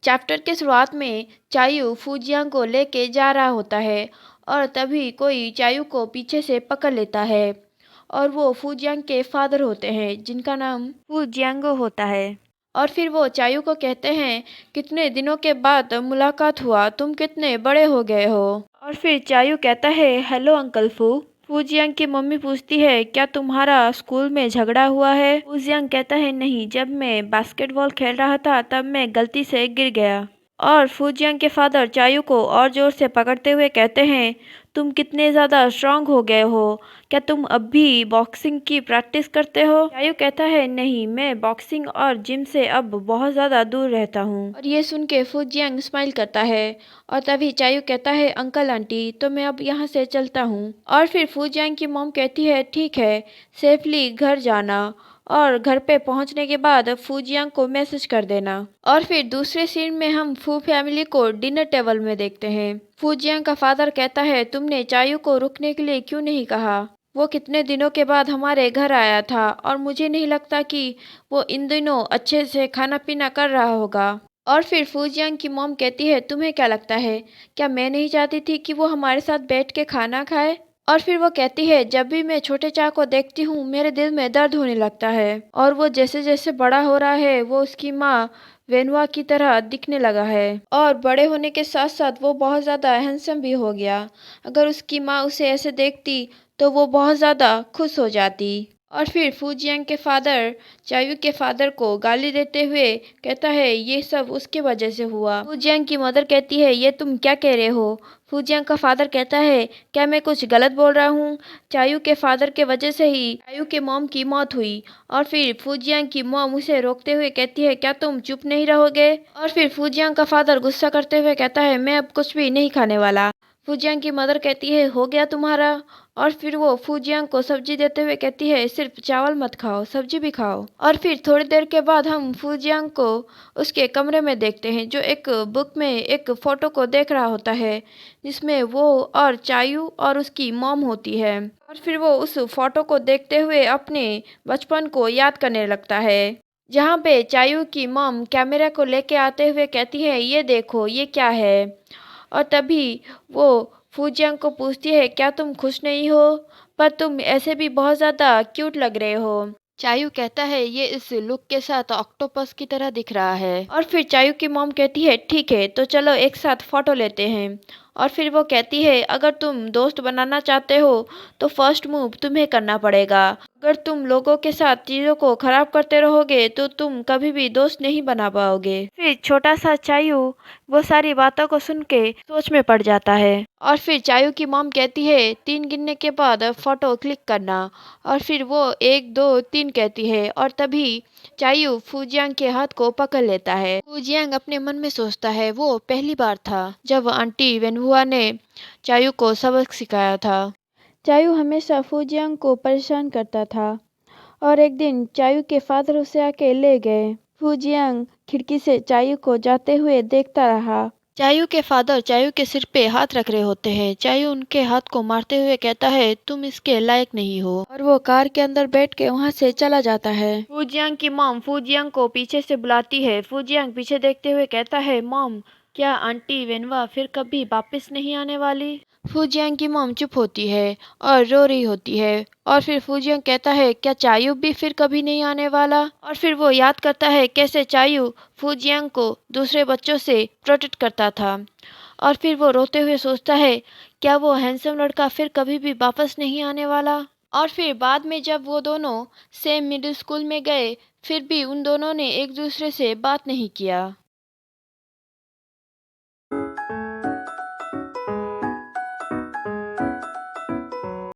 Chapter के शुरुआत में चायू फूजियांग को लेके जा रहा होता है और तभी कोई चायू को पीछे से पकड़ लेता है और वो फूजियांग के फादर होते हैं जिनका नाम फूजियांगो होता है। और फिर वो चायू को कहते हैं कितने दिनों के बाद मुलाकात हुआ, तुम कितने बड़े हो गए हो। और फिर चायू कहता है हेलो अंकल फू। फूजियांग की मम्मी पूछती है क्या तुम्हारा स्कूल में झगड़ा हुआ है। फूजियांग कहता है नहीं, जब मैं बास्केटबॉल खेल रहा था तब मैं गलती से गिर गया। और फूजियांग के फादर चायू को और जोर से पकड़ते हुए कहते हैं तुम कितने ज़्यादा स्ट्रांग हो गए हो, क्या तुम अब भी बॉक्सिंग की प्रैक्टिस करते हो। चायू कहता है नहीं, मैं बॉक्सिंग और जिम से अब बहुत ज़्यादा दूर रहता हूँ। और ये सुन के फूजियांग स्माइल करता है और तभी चायू कहता है अंकल आंटी तो मैं अब यहाँ से चलता हूँ। और फिर फूजियांग की मॉम कहती है ठीक है, सेफली घर जाना और घर पे पहुंचने के बाद फूजियांग को मैसेज कर देना। और फिर दूसरे सीन में हम फू फैमिली को डिनर टेबल में देखते हैं। फूजियांग का फादर कहता है तुमने चायू को रुकने के लिए क्यों नहीं कहा, वो कितने दिनों के बाद हमारे घर आया था और मुझे नहीं लगता कि वो इन दिनों अच्छे से खाना पीना कर रहा होगा। और फिर फूजियांग की मॉम कहती है तुम्हें क्या लगता है, क्या मैं नहीं चाहती थी कि वो हमारे साथ बैठ के खाना खाए। और फिर वो कहती है जब भी मैं छोटे चा को देखती हूँ मेरे दिल में दर्द होने लगता है। और वो जैसे जैसे बड़ा हो रहा है वो उसकी माँ वेनुआ की तरह दिखने लगा है और बड़े होने के साथ साथ वो बहुत ज़्यादा हैंडसम भी हो गया। अगर उसकी माँ उसे ऐसे देखती तो वो बहुत ज़्यादा खुश हो जाती। और फिर फूजियांग के फादर चायू के फादर को गाली देते हुए कहता है ये सब उसके वजह से हुआ। फूजियांग की मदर कहती है ये तुम क्या कह रहे हो। फूजियांग का फादर कहता है क्या मैं कुछ गलत बोल रहा हूँ, चायू के फादर के वजह से ही चायू के मॉम की मौत हुई। और फिर फूजियांग की मॉम उसे रोकते हुए कहती है क्या तुम चुप नहीं रहोगे। और फिर फूजियांग का फादर गुस्सा करते हुए कहता है मैं अब कुछ भी नहीं खाने वाला। फूजियांग की मदर कहती है हो गया तुम्हारा। और फिर वो फूजियांग को सब्जी देते हुए कहती है सिर्फ चावल मत खाओ, सब्जी भी खाओ। और फिर थोड़ी देर के बाद हम फूजियांग को उसके कमरे में देखते हैं जो एक बुक में एक फोटो को देख रहा होता है जिसमें वो और चायू और उसकी मॉम होती है। और फिर वो उस फोटो को देखते हुए अपने बचपन को याद करने लगता है जहाँ पे चायू की मॉम कैमरा को लेके आते हुए कहती है ये देखो ये क्या है। और तभी वो फूजियांग को पूछती है क्या तुम खुश नहीं हो, पर तुम ऐसे भी बहुत ज़्यादा क्यूट लग रहे हो। चायू कहता है ये इस लुक के साथ ऑक्टोपस की तरह दिख रहा है। और फिर चायू की मॉम कहती है ठीक है तो चलो एक साथ फोटो लेते हैं। और फिर वो कहती है अगर तुम दोस्त बनाना चाहते हो तो फर्स्ट मूव तुम्हें करना पड़ेगा, अगर तुम लोगों के साथ चीज़ों को खराब करते रहोगे तो तुम कभी भी दोस्त नहीं बना पाओगे। फिर छोटा सा चायू वो सारी बातों को सुन के सोच में पड़ जाता है। और फिर चायू की मॉम कहती है 3 गिनने के बाद फोटो क्लिक करना। और फिर वो 1 2 3 कहती है और तभी चायू फूजियांग के हाथ को पकड़ लेता है। फूजियांग अपने मन में सोचता है वो पहली बार था जब आंटी वेनहुआ ने चायू को सबक सिखाया था। चायू हमेशा फूजियांग को परेशान करता था और एक दिन चायू के फादर उसे आके ले गए। फूजियांग खिड़की से चायू को जाते हुए देखता रहा। चायू के फादर चायू के सिर पे हाथ रख रहे होते हैं। चायू उनके हाथ को मारते हुए कहता है तुम इसके लायक नहीं हो और वो कार के अंदर बैठ के वहाँ से चला जाता है। फूजियांग की मॉम फूजियांग को पीछे से बुलाती है। फूजियांग पीछे देखते हुए कहता है मॉम क्या आंटी वेनवा फिर कभी वापस नहीं आने वाली। फूजियांग की मॉम चुप होती है और रो रही होती है। और फिर फूजियांग कहता है क्या चायू भी फिर कभी नहीं आने वाला। और फिर वो याद करता है कैसे चायू फूजियांग को दूसरे बच्चों से प्रोटेक्ट करता था। और फिर वो रोते हुए सोचता है क्या वो हैंडसम लड़का फिर कभी भी वापस नहीं आने वाला। और फिर बाद में जब वो दोनों सेम मिडिल स्कूल में गए फिर भी उन दोनों ने एक दूसरे से बात नहीं किया।